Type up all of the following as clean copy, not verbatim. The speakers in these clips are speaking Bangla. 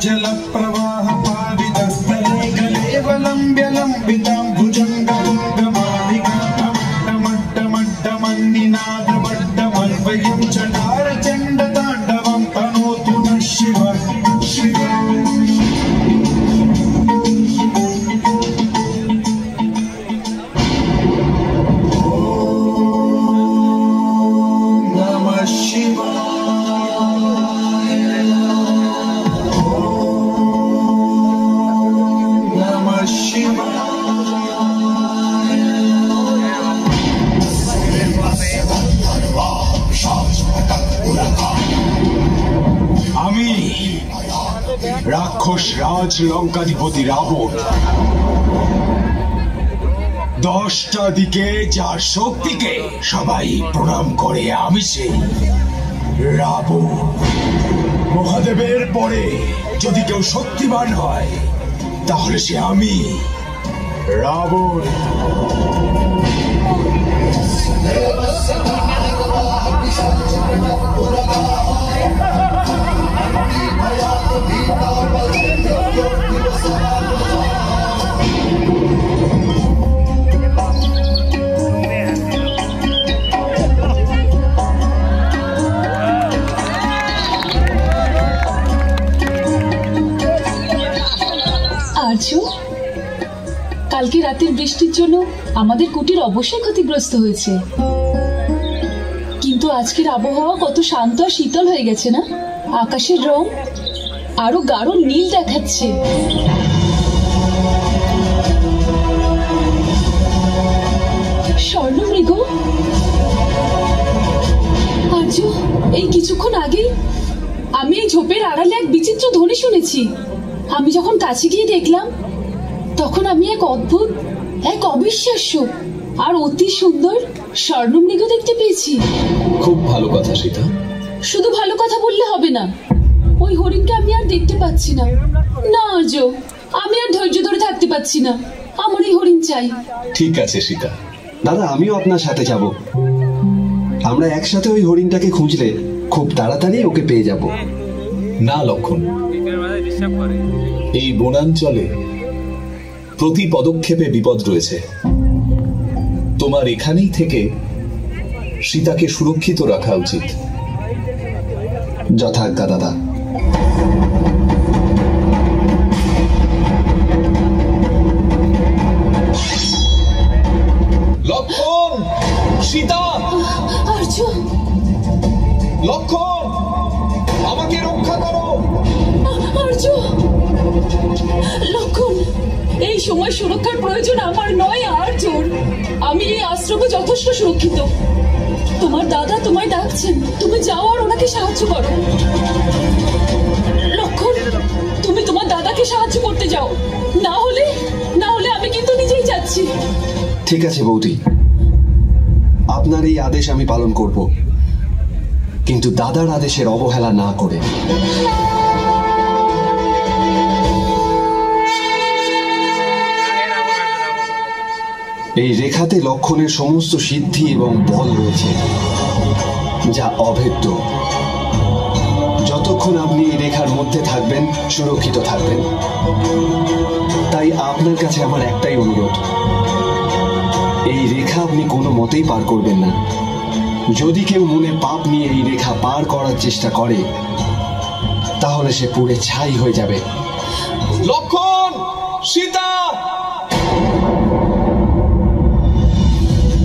जल प्रवाह पावितस्थले गलेवलम्ब्य लम्बितां भुजङ्गमण्डमण्डमण्डमन्निनादवड्डमल्वयं चकार चण्डताण्डवं तनोतु नः शिव शिव। রাক্ষস রাজ লঙ্কাধিপতি রাবণ, 10টা দিকে যার শক্তিকে সবাই প্রণাম করে আমি সেই রাবণ। মহাদেবের পরে যদি কেউ শক্তিমান হয় তাহলে সে আমি রাবণ। কালকে রাতের বৃষ্টির জন্য আমাদের কুটির অবশ্যই ক্ষতিগ্রস্ত হয়েছে, কিন্তু আজকের আবহাওয়া কত শান্ত আর শীতল হয়ে গেছে না? আকাশের রং আরো গাঢ় নীল দেখাচ্ছে। স্বর্ণমৃগ, আর্য, এই কিছুক্ষণ আগে আমি এই ঝোপের আড়ালে এক বিচিত্র ধ্বনি শুনেছি। আমি যখন কাছে গিয়ে দেখলাম তখন আমি এক অদ্ভুত, এক অবিশ্বাস্য আর অতি সুন্দর স্বর্ণমৃগ দেখতে পেয়েছি। খুব ভালো কথা সীতা। শুধু ভালো কথা বললে হবে না, ওই হরিণকে আমি আর দেখতে পাচ্ছি না। না আর্য, আমি আর ধৈর্য ধরে থাকতে পারছি না, আমার এই হরিণ চাই। ঠিক আছে সীতা। দাদা, আমিও আপনার সাথে যাব। আমরা একসাথে ওই হরিণটাকে খুঁজলে খুব তাড়াতাড়ি ওকে পেয়ে যাব। না লক্ষণ, এই বনাঞ্চলে প্রতি পদক্ষেপে বিপদ রয়েছে। তোমার এখানেই থেকে সীতাকে সুরক্ষিত রাখা উচিত। যথাজ্ঞা দাদা। লক্ষণ, সীতা, আর্য, লক্ষণ, আমাকে রক্ষা করো। আর্য, লক্ষণ, এই সময় সুরক্ষার প্রয়োজন আমার নয় আর্যর। আমি এই আশ্রমে যথেষ্ট সুরক্ষিত। তোমার দাদা তোমায় ডাকছেন, তুমি যাও আর ওনাকে সাহায্য করো। লক্ষণ, তুমি তোমার দাদাকে সাহায্য করতে যাও, না হলে আমি কিন্তু নিজেই যাচ্ছি। ঠিক আছে বৌদি, আপনার এই আদেশ আমি পালন করব, কিন্তু দাদার আদেশের অবহেলা না করে। এই রেখাতে লক্ষণের সমস্ত সিদ্ধি এবং বল রয়েছে, যা অভেদ্য। যতক্ষণ আপনি এই রেখার মধ্যে থাকবেন সুরক্ষিত থাকবেন। তাই আপনার কাছে আমার একটাই অনুরোধ, এই রেখা আপনি কোনো মতেই পার করবেন না। যদি কেউ মনে পাপ নিয়ে এই রেখা পার করার চেষ্টা করে তাহলে সে পুড়ে ছাই হয়ে যাবে। লক্ষণ, সীতা,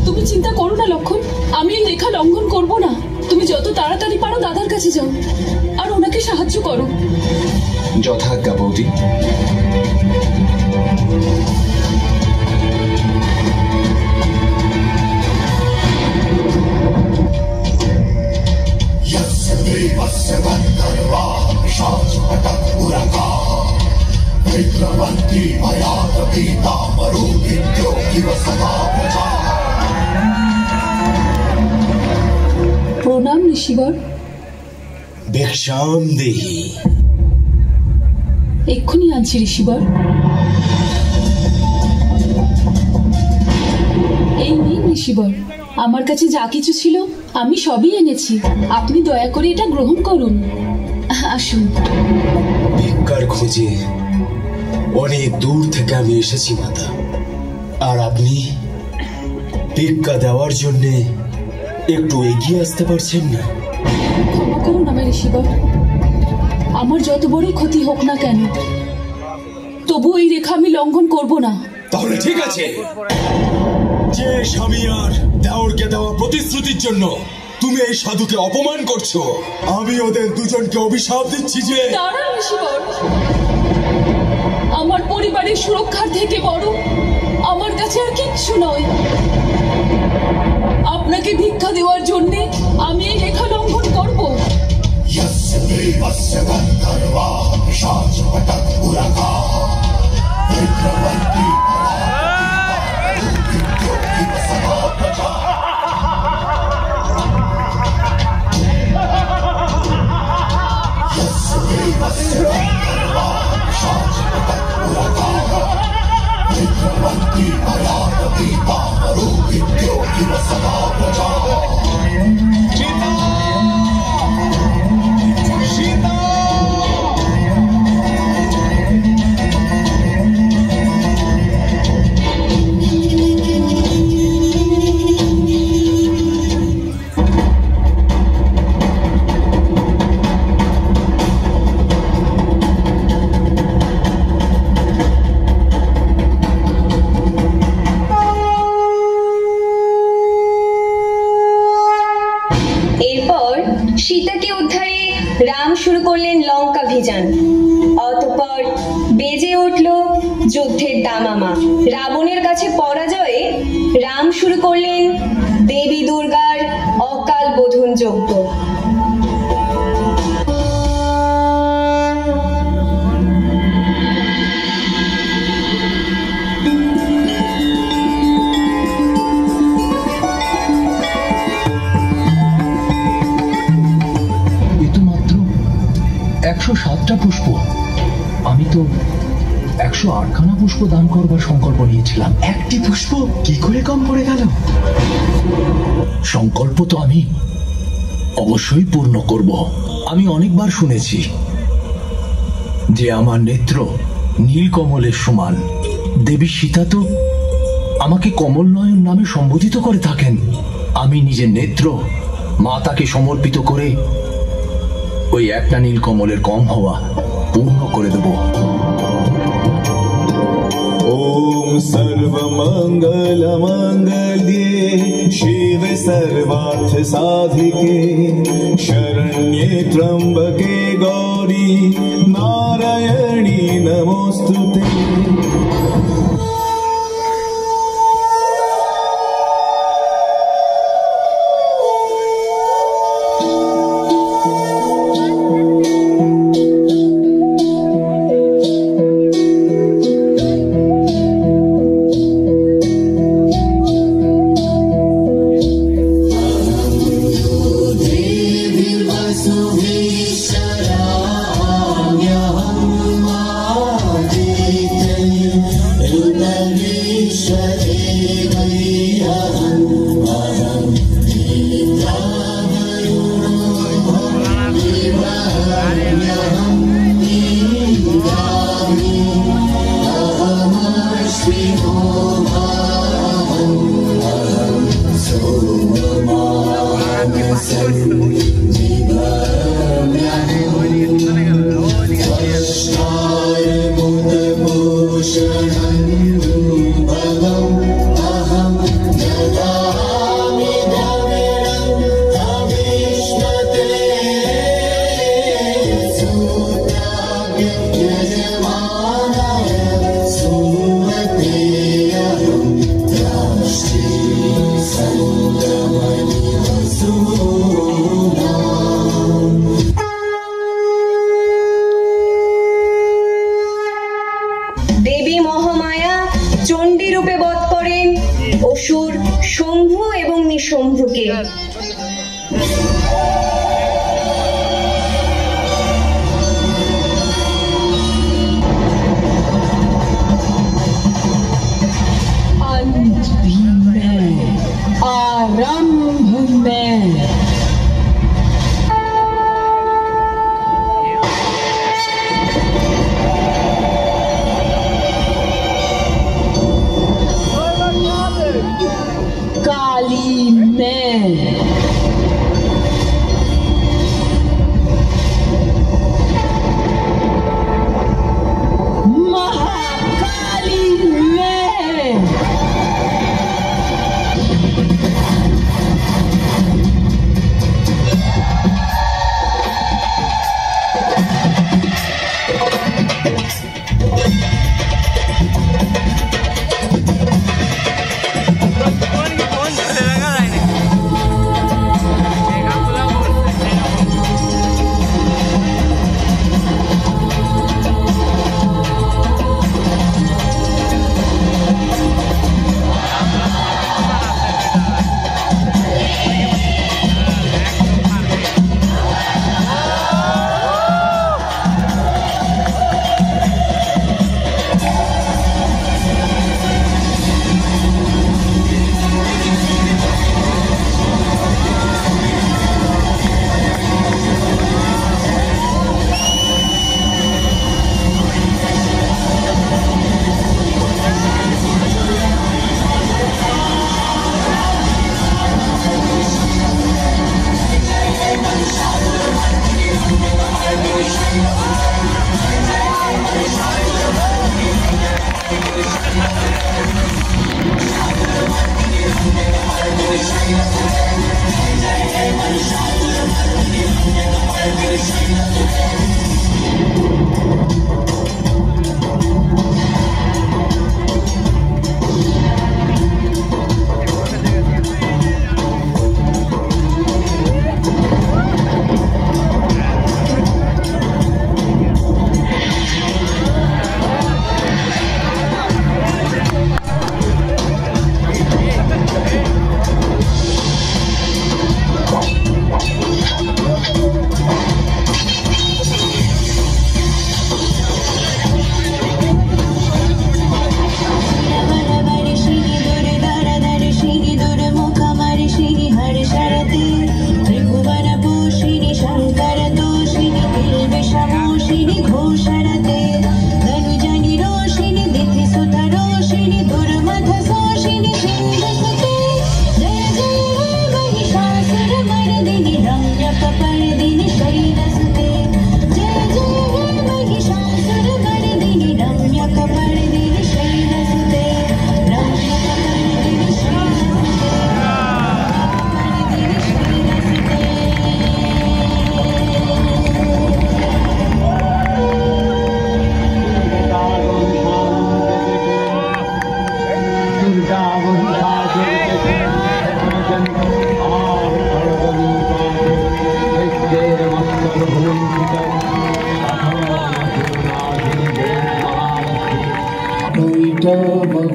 তুমি চিন্তা করো না লক্ষণ, আমি এই রেখা লঙ্ঘন করব না। তুমি যত তাড়াতাড়ি পারো দাদার কাছে যাও আর ওনাকে সাহায্য করো। যথাজ্ঞা বৌদি। প্রণাম ঋষিবর। भिक्षाम देहि। এক্ষুনি আনছি ঋষিবর। এই নিন ঋষিবর, আমার কাছে যা কিছু ছিল আমি সবই এনেছি। আপনি দয়া করে এটা গ্রহণ করুন। আসুন। भिक्कर খোঁজে অনেক দূর থেকে আমি এসেছি মাতা। আর আপনি ভিক্ষা দেওয়ার জন্য একটু এগিয়ে আসতে পারছেন না? ক্ষমা করুন আমার ঋষিবর, আমার যত বড়ই ক্ষতি হোক না কেন তবু এই রেখা আমি লঙ্ঘন করব না। তাহলে ঠিক আছে, যে স্বামী আর দেওরকে দেওয়া প্রতিশ্রুতির জন্য তুমি এই সাধুকে অপমান করছো, আমি ওদের দুজনকে অভিশাপ দিচ্ছি যে দাঁড়ান ঋষিবর, আমার পরিবারের সুরক্ষার থেকে বড় আমার কাছে আর কিচ্ছু নয়। আপনাকে ভিক্ষা দেওয়ার জন্য আমি এই রেখা লঙ্ঘন করব। সীতাকে উদ্ধারে রাম শুরু করলেন লঙ্কাভিযান। অতঃপর বেজে উঠল যুদ্ধের দামামা। রাবণের কাছে পরাজয়ে রাম শুরু করলেন দেবী দুর্গার অকাল বোধন যজ্ঞ। পুষ্প, আমি তো 108খানা পুষ্প দান করবার সংকল্প নিয়েছিলাম। একটি পুষ্প কি করে কম পড়ে গেল? সংকল্প তো আমি অবশ্যই পূর্ণ করব। আমি অনেকবার শুনেছি যে আমার নেত্র নীলকমলের সমান। দেবী সীতা তো আমাকে কমল নয়ন নামে সম্বোধিত করে থাকেন। আমি নিজের নেত্র মাতাকে সমর্পিত করে ওই একটা নীলকমলের কম হওয়া পূর্ণ করে দেব। ओम सर्वमंगल मंगल्ये शिवे सर्वार्थ साधिके शरण्ये त्र्यंबके गौरी नारायणी नमोस्तुते।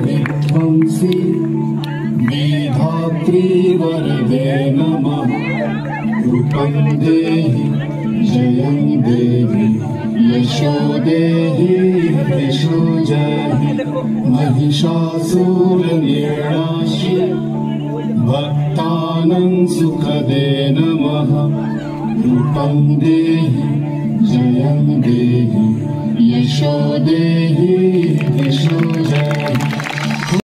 विध्वंसी विधात्री वरदे नमः रूपं देहि जयं देहि यशो देहि यशो जहि महिषासुरनिर्णाशि भक्तानां सुखदे नमः रूपं देहि जयं देहि यशो देहि यशो जहि